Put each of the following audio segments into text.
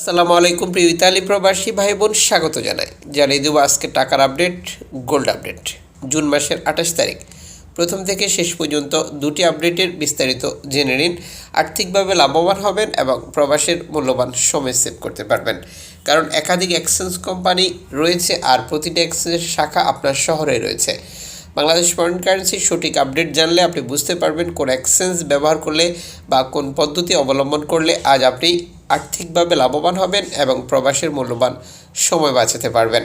আসসালামু আলাইকুম প্রিয় ইতালি প্রবাসী ভাই বোন, স্বাগত জানিয়ে দেবো আজকে টাকার আপডেট, গোল্ড আপডেট। জুন মাসের 28 তারিখ প্রথম থেকে শেষ পর্যন্ত দুটি আপডেটের বিস্তারিত জেনে নিন। আর্থিকভাবে লাভবান হবেন এবং প্রবাসের মূল্যবান সময় সেভ করতে পারবেন, কারণ একাধিক এক্সচেঞ্জ কোম্পানি রয়েছে আর প্রতিটি এক্সচেঞ্জের শাখা আপনার শহরে রয়েছে। বাংলাদেশ ফরেন কারেন্সির সঠিক আপডেট জানলে আপনি বুঝতে পারবেন কোন এক্সচেঞ্জ ব্যবহার করলে বা কোন পদ্ধতি অবলম্বন করলে আজ আপনি আর্থিকভাবে লাভবান হবেন এবং প্রবাসের মূল্যবান সময় বাঁচাতে পারবেন।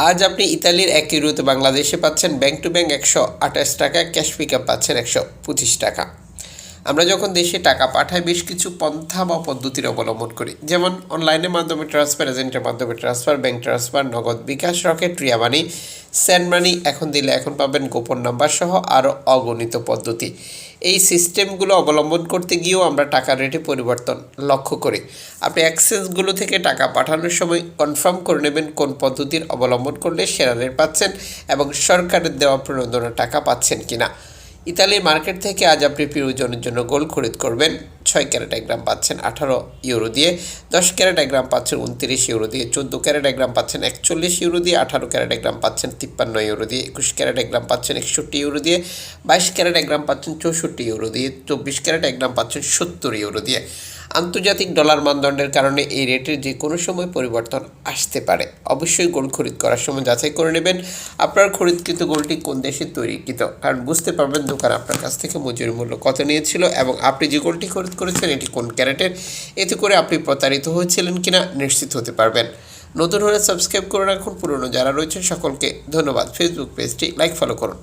আজ আপনি ইতালির 1 ইউরোতে বাংলাদেশে পাচ্ছেন ব্যাংক টু ব্যাংক 128 টাকা, ক্যাশ পিক আপ পাচ্ছেন 125 টাকা। আমরা যখন দেশে টাকা পাঠাই বেশ কিছু পন্থা বা পদ্ধতির অবলম্বন করি, যেমন অনলাইনের মাধ্যমে ট্রান্সফার, এজেন্টের মাধ্যমে ট্রান্সফার, ব্যাংক ট্রান্সফার, নগদ, বিকাশ, রকেট, রিয়া মানি, সেন্ড মানি, এখন দিলে এখন পাবেন গোপন নাম্বার সহ আরও অগণিত পদ্ধতি। এই সিস্টেমগুলো অবলম্বন করতে গিয়েও আমরা টাকার রেটে পরিবর্তন লক্ষ্য করি। আপনি এক্সচেঞ্জগুলো থেকে টাকা পাঠানোর সময় কনফার্ম করে নেবেন কোন পদ্ধতির অবলম্বন করলে সেরা রেট পাচ্ছেন এবং সরকারের দেওয়া প্রণোদনার টাকা পাচ্ছেন কিনা। ইতালির মার্কেট থেকে আজ আপনি প্রিয়জনের জন্য গোল্ড খরিদ করবেন। 6 ক্যারেট 1 গ্রাম পাচ্ছেন 18 ইউরো দিয়ে, 10 ক্যারেট 1 গ্রাম পাচ্ছেন 29 ইউরো দিয়ে, 14 ক্যারেট 1 গ্রাম পাচ্ছেন 41 ইউরো দিয়ে, 18 ক্যারেট 1 গ্রাম পাচ্ছেন 53 ইউরো দিয়ে, 21 ক্যারেট 1 গ্রাম পাচ্ছেন 61 ইউরো দিয়ে, 22 ক্যারেট 1 গ্রাম পাচ্ছেন 64 ইউরো দিয়ে, 24 ক্যারেট 1 গ্রাম পাচ্ছেন 70 ইউরো দিয়ে। আন্তর্জাতিক ডলার মানদণ্ডের কারণে এই রেটের যে কোনো সময় পরিবর্তন আসতে পারে। অবশ্যই গোল্ড খরিদ করার সময় যাচাই করে নেবেন আপনার খরিদকৃত গোল্ডটি কোন দেশে তৈরিকৃত, কারণ বুঝতে পারবেন দোকান আপনার কাছ থেকে মজুরি মূল্য কত নিয়েছিল এবং আপনি যে গোল্ডটি খরিদ করেছেন এটি কোন ক্যারেটের। এতে করে আপনি প্রতারিত হয়েছিলেন কিনা নিশ্চিত হতে পারবেন। নতুন হলে সাবস্ক্রাইব করে রাখুন, পুরনো যারা রয়েছেন সকলকে ধন্যবাদ। ফেসবুক পেজটি লাইক ফলো করুন।